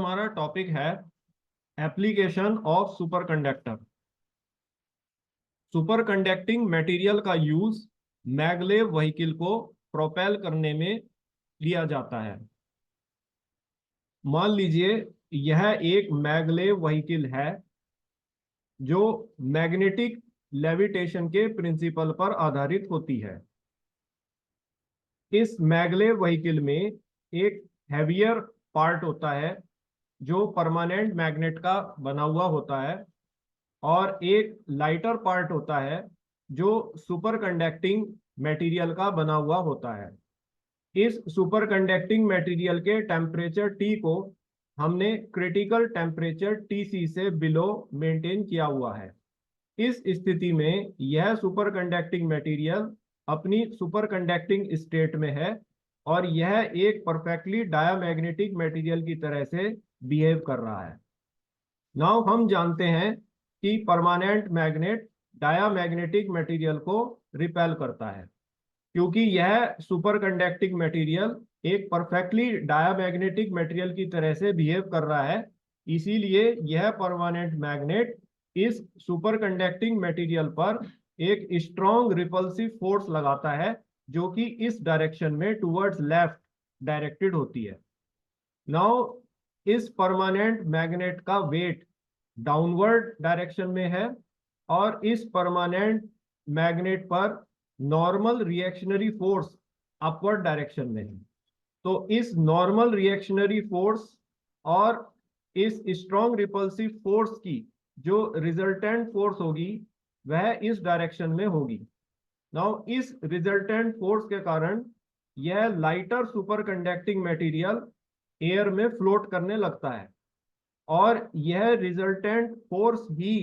हमारा टॉपिक है application of super conductor. Super conducting material का यूज मैगलेव व्हीकल को प्रोपेल करने में लिया जाता है। मान लीजिए यह एक मैगलेव व्हीकल है जो मैग्नेटिक लेविटेशन के प्रिंसिपल पर आधारित होती है। इस मैगलेव व्हीकल में एक हैवियर पार्ट होता है जो परमानेंट मैग्नेट का बना हुआ होता है और एक लाइटर पार्ट होता है जो सुपर कंडक्टिंग मटेरियल का बना हुआ होता है। इस सुपर कंडक्टिंग मटेरियल के टेम्परेचर टी को हमने क्रिटिकल टेम्परेचर टीसी से बिलो मेंटेन किया हुआ है। इस स्थिति में यह सुपर कंडक्टिंग मटेरियल अपनी सुपर कंडक्टिंग स्टेट में है और यह एक परफेक्टली डायामैग्नेटिक मटेरियल की तरह से बिहेव कर रहा है। नाउ हम जानते हैं कि परमानेंट मैग्नेट डायामैग्नेटिक मटेरियल को रिपेल करता है। क्योंकि यह सुपर कंडक्टिंग मटेरियल एक परफेक्टली डायामैग्नेटिक मटेरियल की तरह से बिहेव कर रहा है, इसीलिए यह परमानेंट मैग्नेट इस सुपर कंडक्टिंग मटेरियल पर एक स्ट्रॉन्ग रिपल्सिव फोर्स लगाता है जो कि इस डायरेक्शन में टुवर्ड्स लेफ्ट डायरेक्टेड होती है। नाउ इस परमानेंट मैग्नेट का वेट डाउनवर्ड डायरेक्शन में है और इस परमानेंट मैग्नेट पर normal reactionary force upward direction में है। तो इस नॉर्मल रिएक्शनरी फोर्स और इस स्ट्रॉन्ग रिपल्सिव फोर्स की जो रिजल्टेंट फोर्स होगी वह इस डायरेक्शन में होगी। नाउ इस रिजल्टेंट फोर्स के कारण यह lighter super conducting material air में फ्लोट करने लगता है और यह रिजल्टेंट फोर्स ही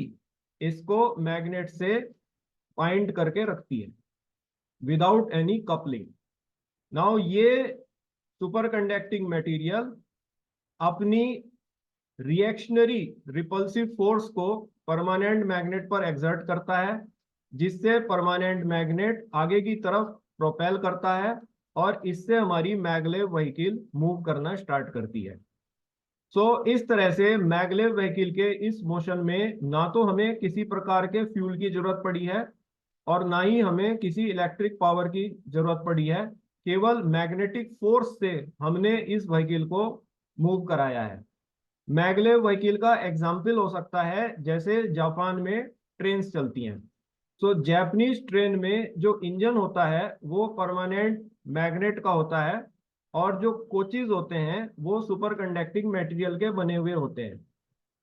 इसको मैग्नेट से बाइंड करके रखती है विदाउट एनी कपलिंग। नाउ ये सुपर कंडक्टिंग मटेरियल अपनी रिएक्शनरी रिपल्सिव फोर्स को परमानेंट मैग्नेट पर एक्सर्ट करता है जिससे परमानेंट मैग्नेट आगे की तरफ प्रोपेल करता है और इससे हमारी मैगलेव व्हीकल मूव करना स्टार्ट करती है। इस तरह से मैगलेव व्हीकल के इस मोशन में ना तो हमें किसी प्रकार के फ्यूल की जरूरत पड़ी है और ना ही हमें किसी इलेक्ट्रिक पावर की जरूरत पड़ी है, केवल मैग्नेटिक फोर्स से हमने इस व्हीकल को मूव कराया है। मैगलेव व्हीकल का एग्जाम्पल हो सकता है जैसे जापान में ट्रेन चलती हैं। जापानीज ट्रेन में जो इंजन होता है वो परमानेंट मैग्नेट का होता है और जो कोचेज होते हैं वो सुपर कंडक्टिंग मटेरियल के बने हुए होते हैं।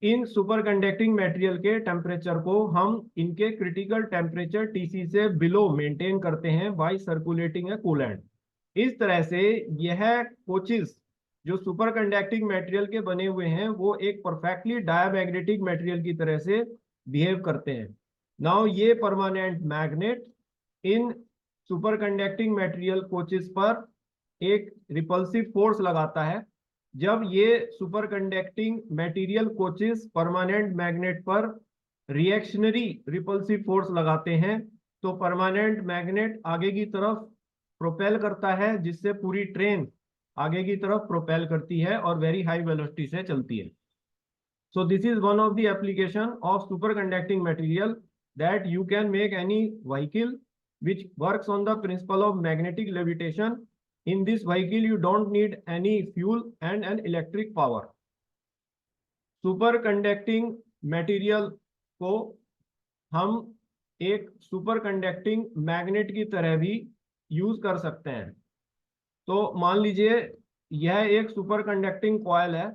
इन सुपर कंडक्टिंग मटेरियल के टेम्परेचर को हम इनके क्रिटिकल टेम्परेचर टीसी से बिलो मेंटेन करते हैं बाय सर्कुलेटिंग ए कूलेंट। इस तरह से यह कोचेस जो सुपर कंडक्टिंग मटेरियल के बने हुए हैं वो एक परफेक्टली डायामैग्नेटिक मटेरियल की तरह से बिहेव करते हैं। नाउ ये परमानेंट मैग्नेट इन सुपर कंडक्टिंग मटेरियल कोचेस पर एक रिपल्सिव फोर्स लगाता है। जब ये super conducting material coaches permanent magnet पर रिएक्शनरी रिपल्सिव फोर्स लगाते हैं तो परमानेंट मैग्नेट आगे की तरफ प्रोपेल करता है जिससे पूरी ट्रेन आगे की तरफ प्रोपेल करती है और वेरी हाई वेलोसिटी से चलती है। So this is one of the application of superconducting material that you can make any vehicle which works on the principle of magnetic levitation. In this vehicle you don't need any fuel and an electric power. Superconducting material को हम एक superconducting magnet की तरह भी use कर सकते हैं। तो मान लीजिए यह एक सुपरकंडक्टिंग कॉइल है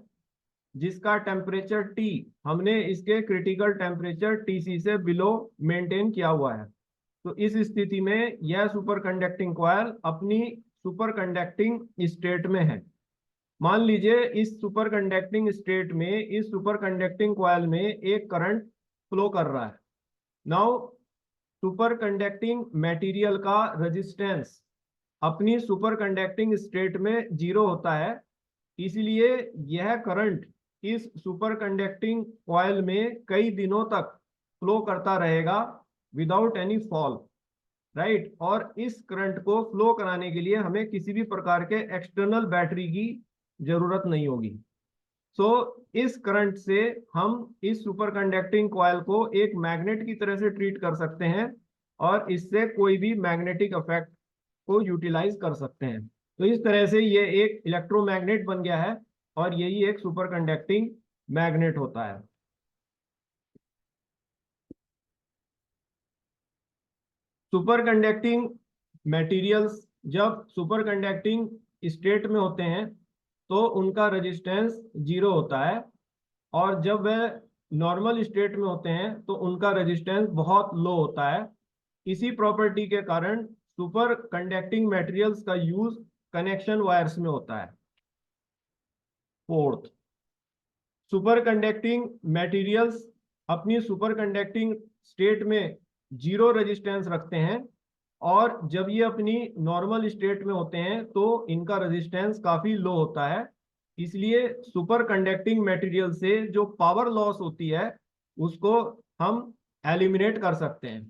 जिसका टेम्परेचर T हमने इसके क्रिटिकल टेम्परेचर TC से बिलो मेंटेन किया हुआ है। तो इस स्थिति में यह सुपर कंडक्टिंग कॉइल अपनी सुपर कंडक्टिंग स्टेट में है। मान लीजिए इस सुपर कंडक्टिंग स्टेट में इस सुपर कंडक्टिंग कॉइल में एक करंट फ्लो कर रहा है। नाउ सुपर कंडक्टिंग मटेरियल का रेजिस्टेंस अपनी सुपर कंडक्टिंग स्टेट में 0 होता है, इसलिए यह करंट इस सुपर कंडक्टिंग कॉइल में कई दिनों तक फ्लो करता रहेगा विदाउट एनी फॉल, राइट। और इस करंट को फ्लो कराने के लिए हमें किसी भी प्रकार के एक्सटर्नल बैटरी की जरूरत नहीं होगी। इस करंट से हम इस सुपर कंडक्टिंग कॉइल को एक मैग्नेट की तरह से ट्रीट कर सकते हैं और इससे कोई भी मैग्नेटिक इफेक्ट को यूटिलाइज कर सकते हैं। तो इस तरह से ये एक इलेक्ट्रोमैग्नेट बन गया है और यही एक सुपर कंडक्टिंग मैग्नेट होता है। सुपर कंडक्टिंग मटेरियल्स जब सुपर कंडक्टिंग स्टेट में होते हैं तो उनका रेजिस्टेंस जीरो होता है, और जब वह नॉर्मल स्टेट में होते हैं तो उनका रेजिस्टेंस बहुत लो होता है। इसी प्रॉपर्टी के कारण सुपर कंडक्टिंग मटेरियल्स का यूज कनेक्शन वायर्स में होता है। फोर्थ, सुपर कंडक्टिंग मटेरियल्स अपनी सुपर कंडक्टिंग स्टेट में जीरो रेजिस्टेंस रखते हैं, और जब ये अपनी नॉर्मल स्टेट में होते हैं तो इनका रेजिस्टेंस काफी लो होता है। इसलिए सुपर कंडक्टिंग मटेरियल से जो पावर लॉस होती है उसको हम एलिमिनेट कर सकते हैं।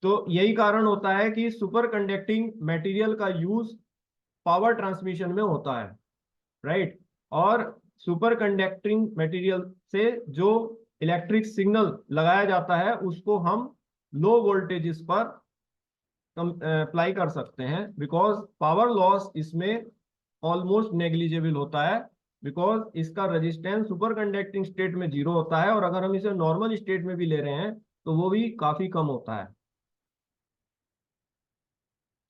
तो यही कारण होता है कि सुपर कंडक्टिंग मटेरियल का यूज पावर ट्रांसमिशन में होता है, राइट। और सुपर कंडक्टिंग मटेरियल से जो इलेक्ट्रिक सिग्नल लगाया जाता है उसको हम लो वोल्टेजेस पर अप्लाई कर सकते हैं, बिकॉज पावर लॉस इसमें ऑलमोस्ट नेग्लिजिबल होता है, बिकॉज इसका रेजिस्टेंस सुपर कंडक्टिंग स्टेट में जीरो होता है और अगर हम इसे नॉर्मल स्टेट में भी ले रहे हैं तो वो भी काफी कम होता है।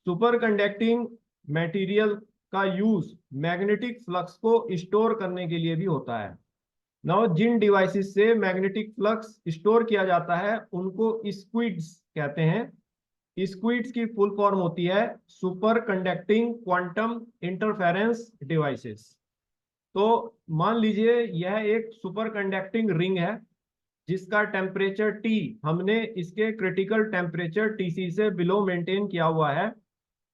सुपर कंडक्टिंग मटेरियल का यूज मैग्नेटिक फ्लक्स को स्टोर करने के लिए भी होता है। नाउ जिन डिवाइसेस से मैग्नेटिक फ्लक्स स्टोर किया जाता है उनको स्क्विड्स कहते हैं। स्क्विड्स की फुल फॉर्म होती है super conducting quantum interference devices. तो मान लीजिए यह एक सुपर कंडक्टिंग रिंग है जिसका टेम्परेचर T हमने इसके क्रिटिकल टेम्परेचर TC से बिलो मेंटेन किया हुआ है।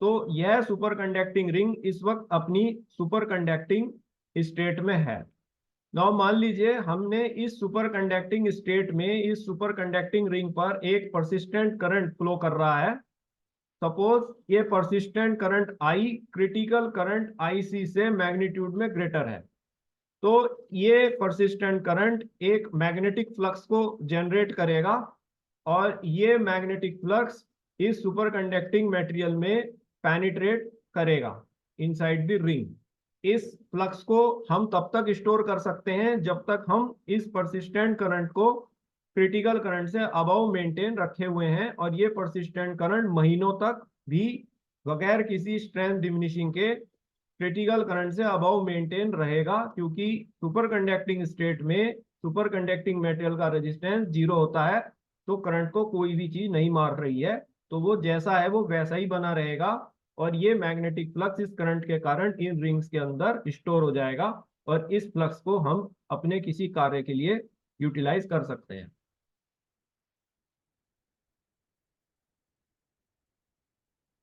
तो यह सुपर कंडक्टिंग रिंग इस वक्त अपनी सुपर कंडक्टिंग स्टेट में है। नाउ मान लीजिए हमने इस सुपर कंडक्टिंग स्टेट में इस सुपर कंडक्टिंग रिंग पर एक परसिस्टेंट करंट फ्लो कर रहा है। सपोज ये persistent current I critical current IC से मैग्नीट्यूड में ग्रेटर है। तो ये परसिस्टेंट करंट एक मैग्नेटिक फ्लक्स को जनरेट करेगा और ये मैग्नेटिक फ्लक्स इस सुपर कंडक्टिंग मटेरियल में पेनिट्रेट करेगा इनसाइड द रिंग। इस फ्लक्स को हम तब तक स्टोर कर सकते हैं जब तक हम इस परसिस्टेंट करंट को क्रिटिकल करंट से अबव मेंटेन रखे हुए हैं, और ये परसिस्टेंट करंट महीनों तक भी बगैर किसी स्ट्रेंथ डिमिनिशिंग के क्रिटिकल करंट से अबव मेंटेन रहेगा, क्योंकि सुपर कंडक्टिंग स्टेट में सुपर कंडक्टिंग मेटेरियल का रेजिस्टेंस जीरो होता है, तो करंट को कोई भी चीज नहीं मार रही है, तो वो जैसा है वो वैसा ही बना रहेगा और ये मैग्नेटिक फ्लक्स इस करंट के कारण इन रिंग्स के अंदर स्टोर हो जाएगा और इस फ्लक्स को हम अपने किसी कार्य के लिए यूटिलाइज कर सकते हैं।